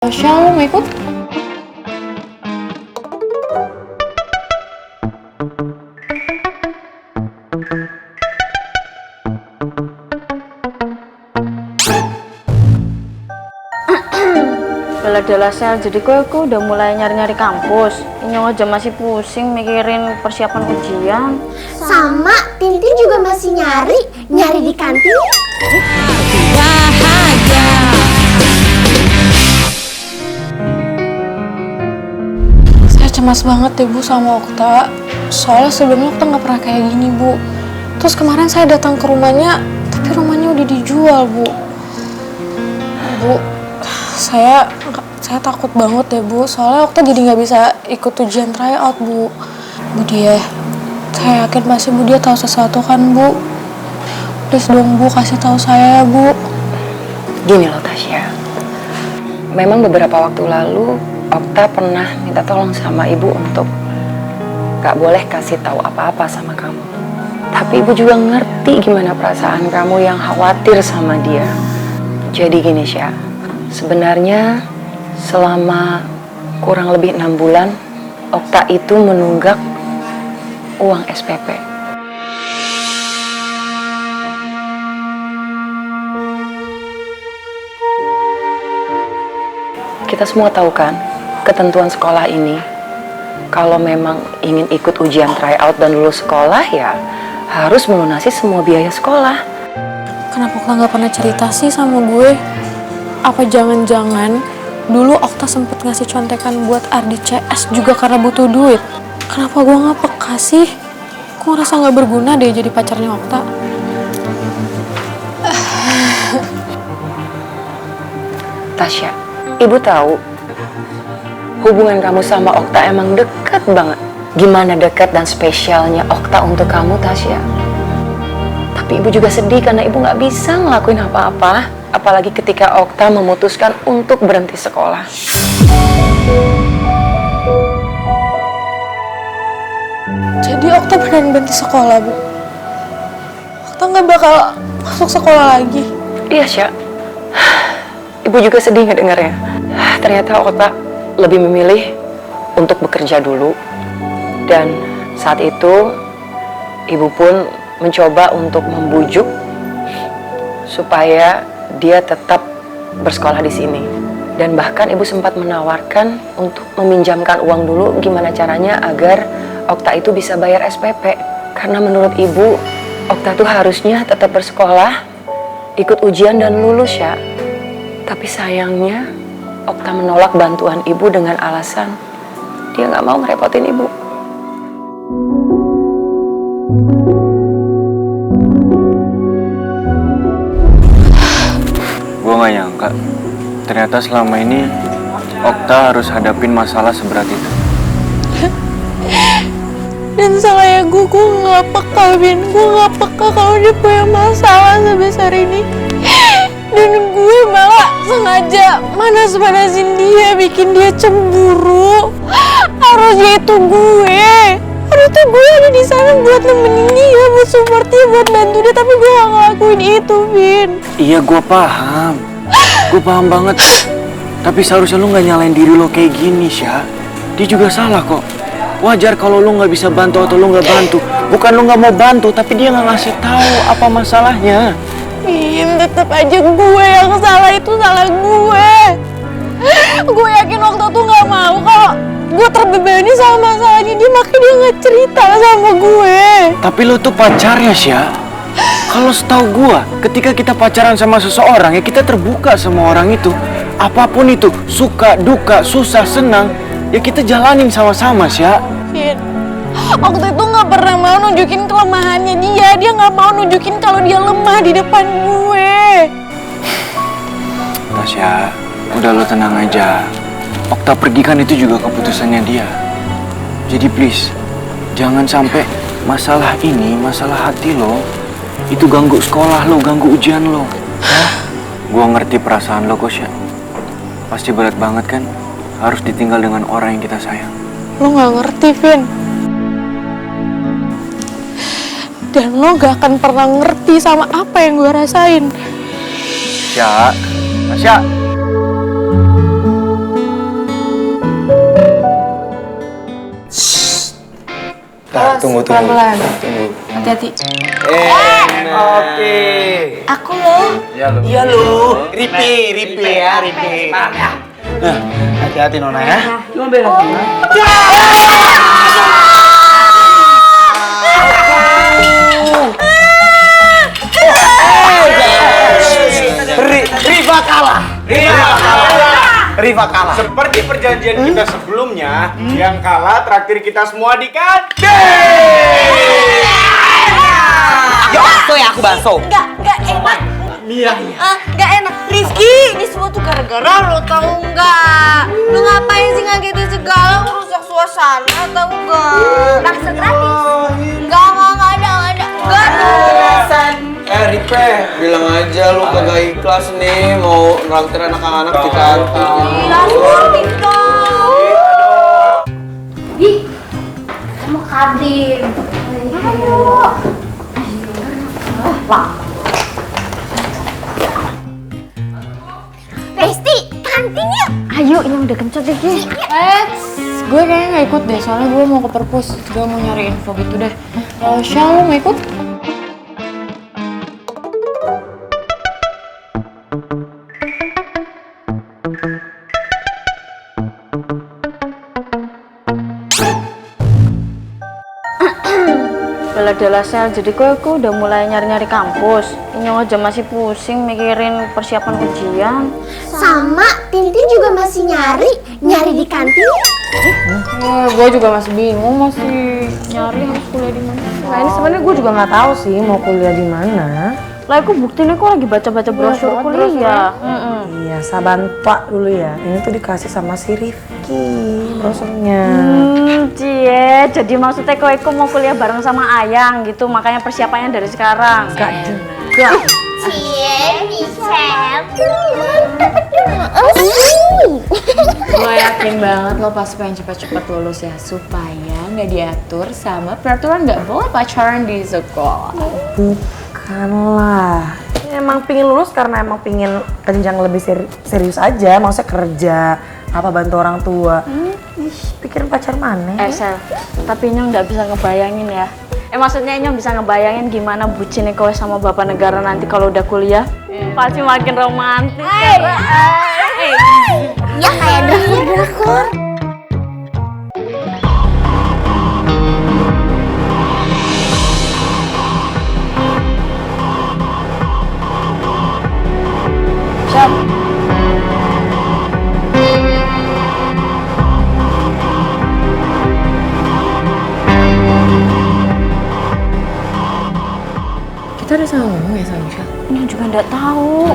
Tasya, lo mau ikut? Bela sel, jadi aku udah mulai nyari-nyari kampus. Ini aja masih pusing mikirin persiapan ujian. Sama, Tintin juga masih nyari di kantin. Saya cemas banget deh Bu sama Okta. Soalnya sebelumnya Okta nggak pernah kayak gini Bu. Terus kemarin saya datang ke rumahnya, tapi rumahnya udah dijual Bu. Bu, saya takut banget deh Bu. Soalnya Okta jadi nggak bisa ikut ujian tryout Bu. Bu dia, saya yakin pasti Bu dia tahu sesuatu kan Bu. Please dong Bu, kasih tahu saya ya Bu. Gini loh Tasya, memang beberapa waktu lalu Okta pernah minta tolong sama ibu untuk gak boleh kasih tahu apa-apa sama kamu. Tapi ibu juga ngerti gimana perasaan kamu yang khawatir sama dia. Jadi gini Sya, sebenarnya selama kurang lebih 6 bulan Okta itu menunggak uang SPP. Kita semua tahu kan, ketentuan sekolah ini, kalau memang ingin ikut ujian tryout dan lulus sekolah ya harus melunasi semua biaya sekolah. Kenapa Okta nggak pernah cerita sih sama gue? Apa jangan-jangan dulu Okta sempet ngasih contekan buat Ardi CS juga karena butuh duit? Kenapa gue nggak peka sih? Gue ngerasa nggak berguna deh jadi pacarnya Okta. Tasya, ibu tahu hubungan kamu sama Okta emang dekat banget. Gimana dekat dan spesialnya Okta untuk kamu, Tasya. Tapi ibu juga sedih karena ibu nggak bisa ngelakuin apa-apa, apalagi ketika Okta memutuskan untuk berhenti sekolah. Jadi Okta beneran berhenti sekolah, Bu? Okta nggak bakal masuk sekolah lagi? Iya, Sya. Ibu juga sedih ngedengarnya. Ternyata Okta lebih memilih untuk bekerja dulu. Dan saat itu ibu pun mencoba untuk membujuk supaya dia tetap bersekolah di sini. Dan bahkan ibu sempat menawarkan untuk meminjamkan uang dulu gimana caranya agar Okta itu bisa bayar SPP. Karena menurut ibu, Okta tuh harusnya tetap bersekolah, ikut ujian dan lulus ya. Tapi sayangnya Okta menolak bantuan ibu dengan alasan dia nggak mau ngerepotin ibu. Gue gak nyangka, ternyata selama ini Okta harus hadapin masalah seberat itu. Dan salahnya gue nggak peka, Bin. Gue nggak peka kalau dia punya masalah sebesar ini. Dan gue malah sengaja manas-manasin dia, bikin dia cemburu. Harusnya itu gue. Harusnya gue ada di sana buat nemenin dia, buat support dia, buat bantu dia. Tapi gue gak ngelakuin itu, Bin. Iya gue paham banget. Tapi seharusnya lu gak nyalain diri lo kayak gini, Sya. Dia juga salah kok. Wajar kalau lu gak bisa bantu atau lu gak bantu. Bukan lu gak mau bantu, tapi dia gak ngasih tahu apa masalahnya. Bin, tetep aja gue yang salah, itu salah gue. Gue yakin waktu tuh gak mau kalau gue terbebani sama masalahnya dia, makanya dia gak cerita sama gue. Tapi lu tuh pacarnya, Sya. Kalau setahu gue, ketika kita pacaran sama seseorang ya kita terbuka sama orang itu. Apapun itu, suka, duka, susah, senang, ya kita jalanin sama-sama, Sya. Bin, waktu itu gak pernah mau nunjukin kelemahannya dia. Dia gak mau nunjukin kalau dia lemah di depan gue. Tasya, udah lo tenang aja. Okta pergi kan itu juga keputusannya dia. Jadi please, jangan sampai masalah ini, masalah hati lo, itu ganggu sekolah lo, ganggu ujian lo. Gua ngerti perasaan lo kok, Sya. Pasti berat banget kan, harus ditinggal dengan orang yang kita sayang. Lo gak ngerti, Vin. Dan lo gak akan pernah ngerti sama apa yang gue rasain. Sya, Tasya. tunggu. Pelan-pelan. Tunggu. Hati-hati. Oke. Aku loh. Iya lu. Ripi ya, Ripi. Nah, hati-hati Nona ya. Cuma bela Nona. Riva kalah. Seperti perjanjian kita sebelumnya, yang kalah traktir kita semua di kantin. Ya, aku bakso. Nggak enak. Iya. Nggak enak. Rifki, ini semua tuh gara-gara lo tahu nggak? Lo ngapain sih ngagetin segala, merusak suasana tahu nggak? Maksud gratis? Nggak ada. Nggak ada. Ripe, bilang aja lu kagak ikhlas nih mau nraktir anak-anak di kantin. Gila, sportif dong. Ih, kamu kabin. Ayo. Resti, kantin yuk. Ayo, yang udah kencot deh, Ki. Gue kayaknya nggak ikut deh, soalnya gue mau ke perpus. Gue mau nyari info gitu deh. Syah, lo mau ikut? Bela sel, jadi aku udah mulai nyari-nyari kampus. Inyong aja masih pusing mikirin persiapan ujian. Sama, Tintin juga masih nyari di kantin. Gue juga masih bingung, masih nyari harus kuliah di mana. Nah ini sebenarnya gue juga nggak tahu sih mau kuliah di mana. Lah aku buktinya aku lagi baca-baca brosur kuliah. Iya, saban Pak dulu ya. Ini tuh dikasih sama si Rifki brosurnya. Cie, jadi maksudnya kok mau kuliah bareng sama Ayang gitu, makanya persiapannya dari sekarang. Gak juga. Cie, Michelle. Gue yakin banget lo pasti pengen cepet-cepet lulus ya, supaya nggak diatur sama peraturan nggak boleh pacaran di sekolah. Bukanlah. Emang pingin lulus karena emang pingin jenjang lebih serius aja. Maksudnya kerja, apa bantu orang tua. Pikirin pacar mana? Sel, tapi Nyong nggak bisa ngebayangin ya. Maksudnya Nyong bisa ngebayangin gimana bucinnya kowe sama bapak negara nanti kalau udah kuliah. Pasti makin romantis. Ya kayak drakor. Siap. Kita udah sama ngomong ya sama Michelle? Nyong juga nggak tahu.